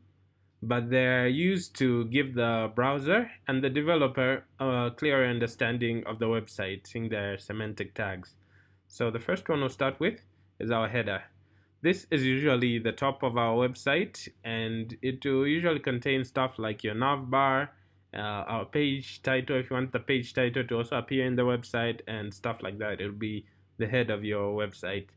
but they're used to give the browser and the developer a clearer understanding of the website in their semantic tags. So the first one we'll start with is our header. This is usually the top of our website, and it will usually contain stuff like your nav bar, our page title if you want the page title to also appear in the website, and stuff like that. It'll be the head of your website.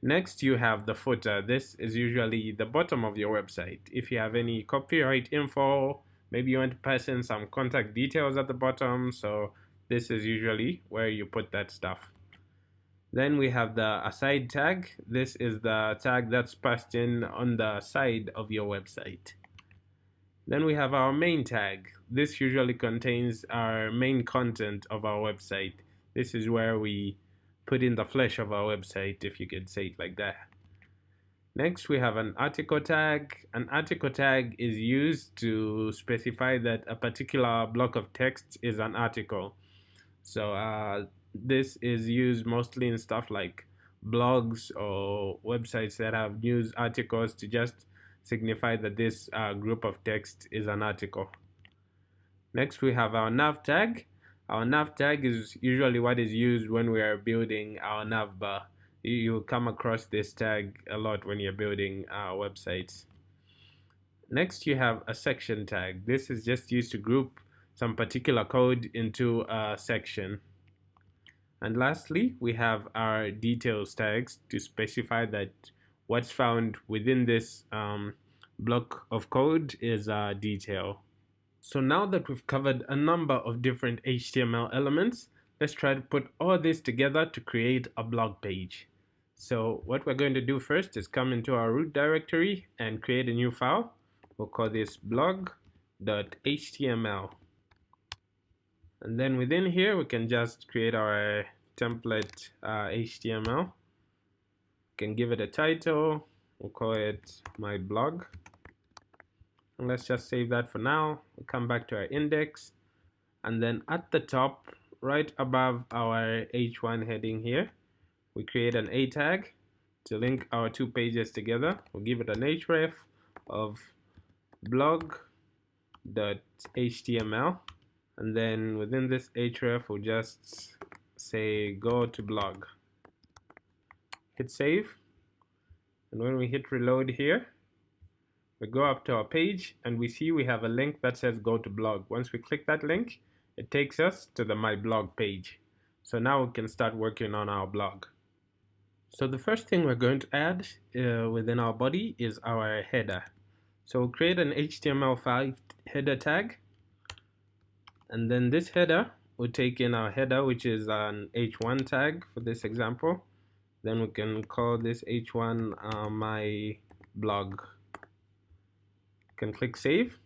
Next, you have the footer. This is usually the bottom of your website. If you have any copyright info, maybe you want to pass in some contact details at the bottom, so this is usually where you put that stuff. Then we have the aside tag. This is the tag that's passed in on the side of your website. Then we have our main tag. This usually contains our main content of our website. This is where we put in the flesh of our website, if you could say it like that. Next, we have an article tag. An article tag is used to specify that a particular block of text is an article. So this is used mostly in stuff like blogs or websites that have news articles to just signify that this group of text is an article. Next, we have our nav tag. Our nav tag is usually what is used when we are building our nav bar. You'll come across this tag a lot when you're building websites. Next, you have a section tag. This is just used to group some particular code into a section. And lastly, we have our details tags to specify that what's found within this block of code is a detail. So now that we've covered a number of different HTML elements, let's try to put all this together to create a blog page. So what we're going to do first is come into our root directory and create a new file. We'll call this blog.html. And then within here, we can just create our template HTML. We can give it a title. We'll call it my blog. And let's just save that for now. We'll come back to our index. And then at the top, right above our H1 heading here, we create an A tag to link our two pages together. We'll give it an href of blog.html. And then within this href, we'll just say go to blog. Hit save. And when we hit reload here, we go up to our page and we see we have a link that says go to blog. Once we click that link, it takes us to the my blog page. So now we can start working on our blog. So the first thing we're going to add within our body is our header. So we'll create an HTML5 header tag. And then this header will take in our header, which is an H1 tag for this example. Then we can call this H1 my blog. Can click save.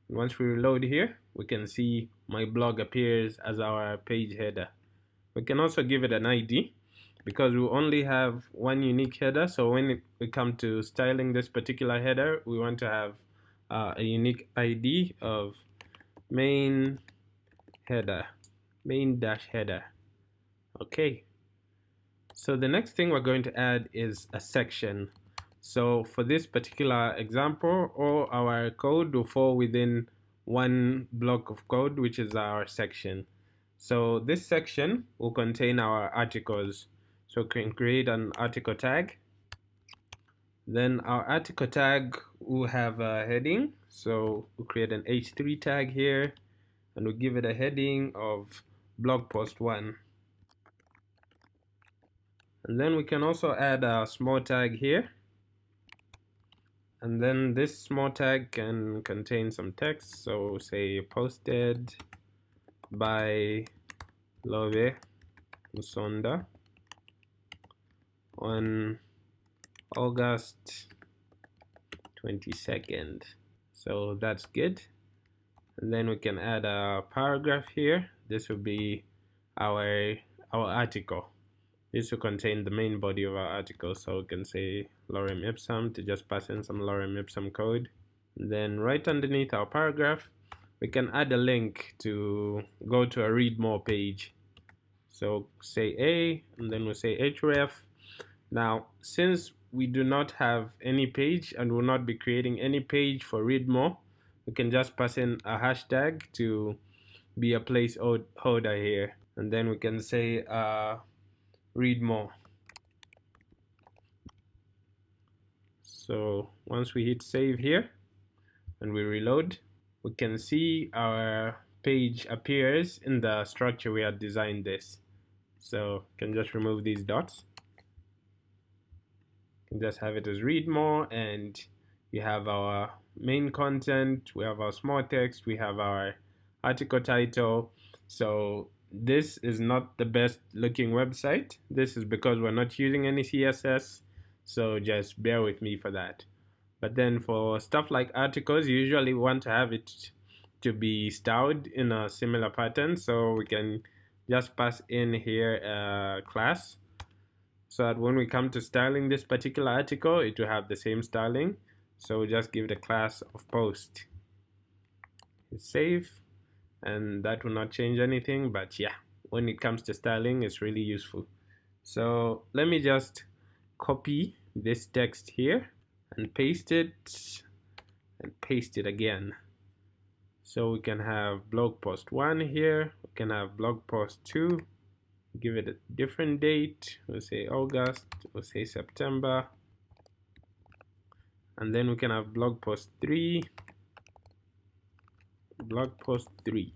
Once we reload here, we can see my blog appears as our page header. We can also give it an ID because we only have one unique header. So when we come to styling this particular header, we want to have a unique ID of main header, main-header. Okay. So the next thing we're going to add is a section. So for this particular example, all our code will fall within one block of code, which is our section. So this section will contain our articles. So we can create an article tag. Then our article tag will have a heading. So we'll create an h3 tag here, and we'll give it a heading of blog post 1. And then we can also add a small tag here. And then this small tag can contain some text. So say posted by Love Musonda on August 22nd. So that's good. And then we can add a paragraph here. This will be our article. This will contain the main body of our article. So we can say lorem ipsum to just pass in some lorem ipsum code. And then right underneath our paragraph, we can add a link to go to a read more page. So say A, and then we'll say href. Now, since we do not have any page and will not be creating any page for read more, we can just pass in a hashtag to be a placeholder here, and then we can say read more. So once we hit save here and we reload, we can see our page appears in the structure we had designed this. So you can just remove these dots. You can just have it as read more, and we have our main content, we have our small text, we have our article title. So this is not the best looking website. This is because we're not using any CSS, so just bear with me for that. But then for stuff like articles, you usually want to have it to be styled in a similar pattern, so we can just pass in here a class, so that when we come to styling this particular article, it will have the same styling. So we just give it a class of post. Hit save, and that will not change anything, but yeah, when it comes to styling, it's really useful. So let me just copy this text here and paste it and paste it again. So we can have blog post 1 here, we can have blog post 2, give it a different date, we'll say August, we'll say September, and then we can have blog post 3, blog post 3,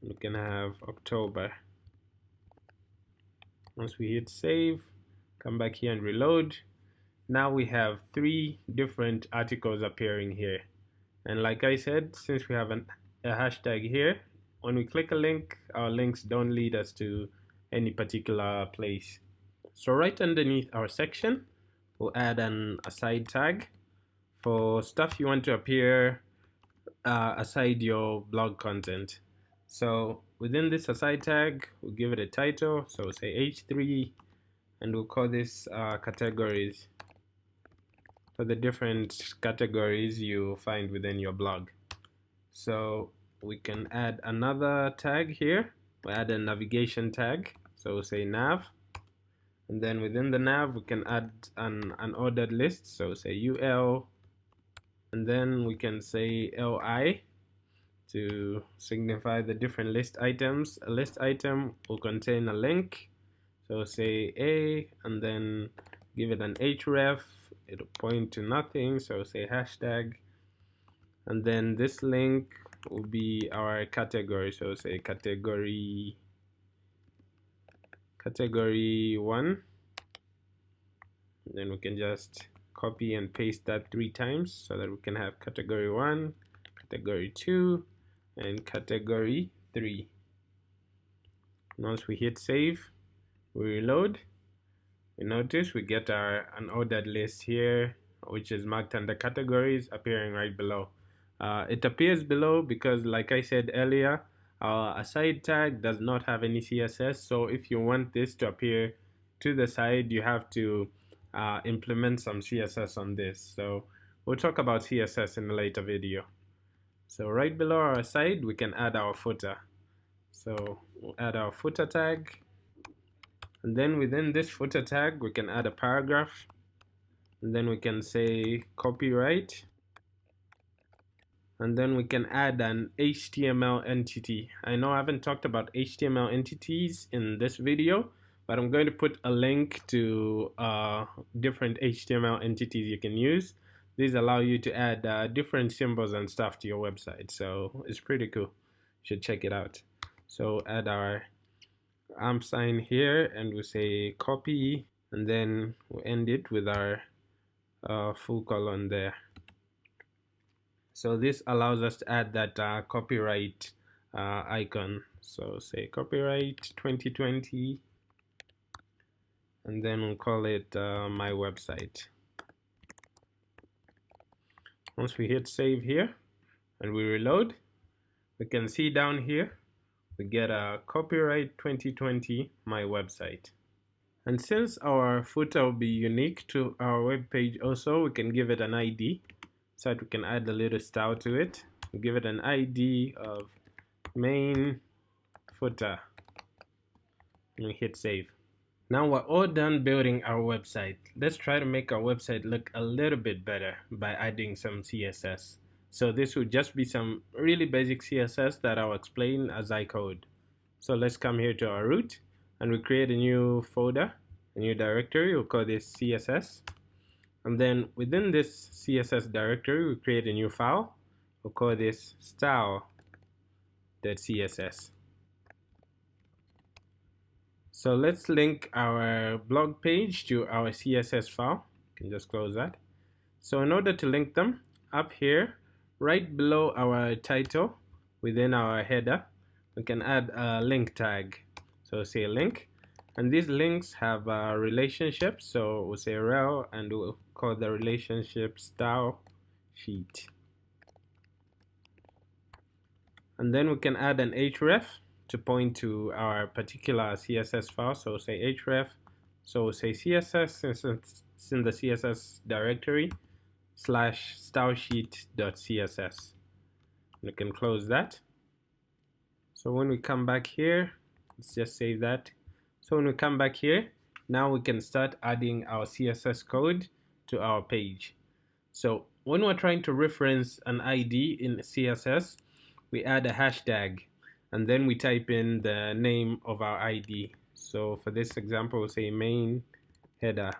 we can have October. Once we hit save, come back here and reload, now we have 3 different articles appearing here. And like I said, since we have a hashtag here, when we click a link, our links don't lead us to any particular place. So right underneath our section, we'll add an aside tag for stuff you want to appear aside your blog content. So within this aside tag, we'll give it a title. So we'll say H3, and we'll call this categories, for the different categories you find within your blog. So we can add another tag here. We'll add a navigation tag. So we'll say nav, and then within the nav we can add an ordered list. So we'll say UL, and then we can say LI to signify the different list items. A list item will contain a link. So we'll say A, and then give it an href. It'll point to nothing, so say hashtag, and then this link will be our category, so say category 1, and then we can just copy and paste that 3 times so that we can have category 1, category 2, and category 3. Once we hit save, we reload, we notice we get our unordered list here, which is marked under categories, appearing right below. It appears below because, like I said earlier, our aside tag does not have any CSS, so if you want this to appear to the side, you have to implement some CSS on this. So we'll talk about CSS in a later video. So right below our aside, we can add our footer. So we'll add our footer tag. And then within this footer tag, we can add a paragraph, and then we can say copyright, and then we can add an HTML entity. I know I haven't talked about HTML entities in this video, but I'm going to put a link to different HTML entities you can use. These allow you to add different symbols and stuff to your website, so it's pretty cool. You should check it out. So add our sign here, and we'll say copy, and then we'll end it with our full colon there. So this allows us to add that copyright icon. So say copyright 2020, and then we'll call it my website. Once we hit save here and we reload, we can see down here we get a copyright 2020 my website. And since our footer will be unique to our web page also, we can give it an ID so that we can add a little style to it. We'll give it an ID of main footer and we hit save. Now we're all done building our website. Let's try to make our website look a little bit better by adding some CSS. So this would just be some really basic CSS that I'll explain as I code. So let's come here to our root and we create a new folder, a new directory. We'll call this CSS. And then within this CSS directory, we create a new file. We'll call this style.css. So let's link our blog page to our CSS file. You can just close that. So in order to link them, up here, right below our title, within our header, we can add a link tag. So say link, and these links have relationships. So we'll say rel, and we'll call the relationship style sheet. And then we can add an href to point to our particular CSS file. So say href, so say CSS, since it's in the CSS directory, /stylesheet.css. We can close that. So when we come back here, let's just save that. So when we come back here, now we can start adding our CSS code to our page. So when we're trying to reference an ID in CSS, we add a hashtag and then we type in the name of our ID. So for this example, we'll say main header.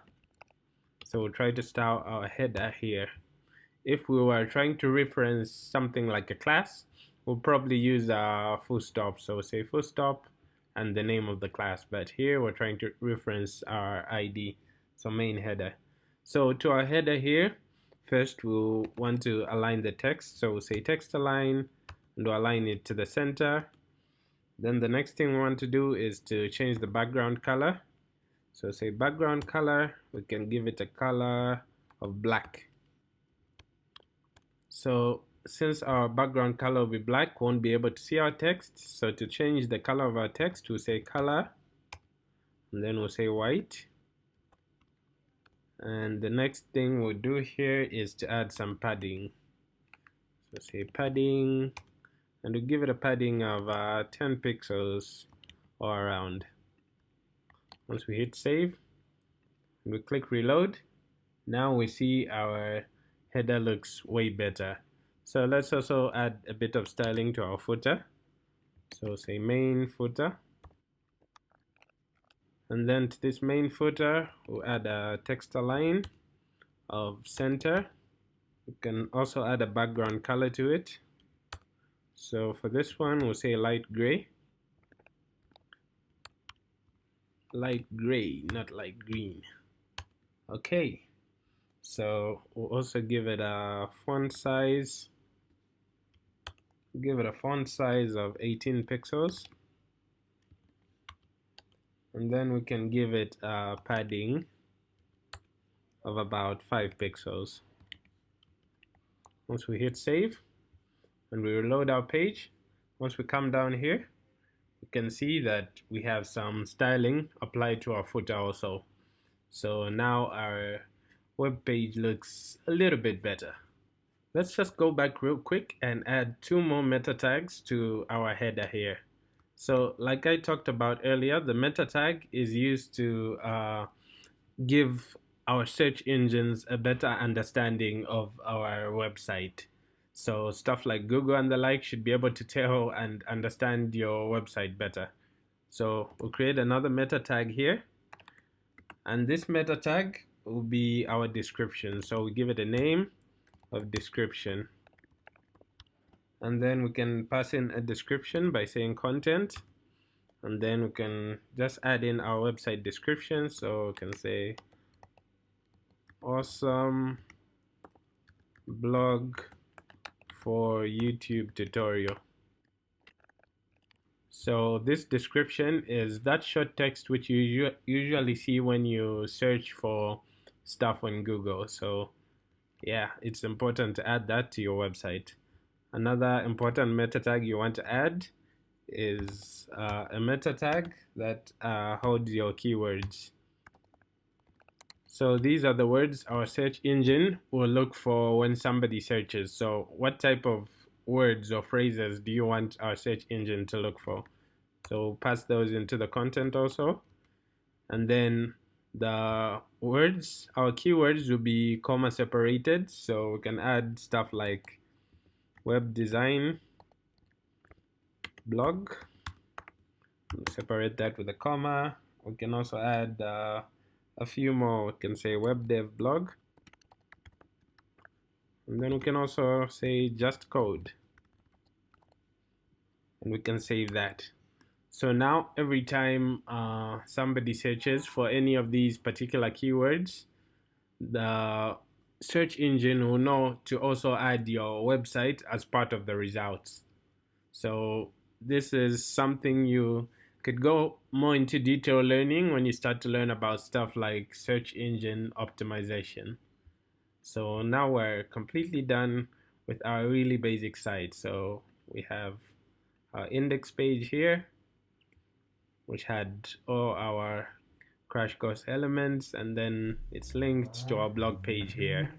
So we'll try to style our header here. If we were trying to reference something like a class, we'll probably use a full stop. So we'll say full stop and the name of the class. But here we're trying to reference our ID, so main header. So to our header here, first we'll want to align the text. So we'll say text align, and we'll align it to the center. Then the next thing we want to do is to change the background color. So say background color, we can give it a color of black. So since our background color will be black, we won't be able to see our text. So to change the color of our text, we'll say color, and then we'll say white. And the next thing we'll do here is to add some padding. So say padding, and we'll give it a padding of 10 pixels or around. Once we hit save, and we click reload, now we see our header looks way better. So let's also add a bit of styling to our footer. So say main footer. And then to this main footer, we'll add a text align of center. We can also add a background color to it. So for this one, we'll say light gray. Light gray, not light green. Okay. So we'll also give it a font size. Give it a font size of 18 pixels. And then we can give it a padding of about 5 pixels. Once we hit save and we reload our page, once we come down here, you can see that we have some styling applied to our footer also. So now our web page looks a little bit better. Let's just go back real quick and add 2 more meta tags to our header here. So like I talked about earlier, the meta tag is used to give our search engines a better understanding of our website. So stuff like Google and the like should be able to tell and understand your website better. So we'll create another meta tag here, and this meta tag will be our description. So we give it a name of description, and then we can pass in a description by saying content, and then we can just add in our website description. So we can say awesome blog for YouTube tutorial. So this description is that short text which you usually see when you search for stuff on Google. So yeah, it's important to add that to your website. Another important meta tag you want to add is a meta tag that holds your keywords. So these are the words our search engine will look for when somebody searches. So what type of words or phrases do you want our search engine to look for? So pass those into the content also. And then the words, our keywords will be comma separated. So we can add stuff like web design, blog, separate that with a comma. We can also add a few more. We can say web dev blog. And then we can also say just code. And we can save that. So now every time somebody searches for any of these particular keywords, the search engine will know to also add your website as part of the results. So this is something you could go more into detail learning when you start to learn about stuff like search engine optimization. So now we're completely done with our really basic site. So we have our index page here, which had all our crash course elements, and then it's linked to our blog page here.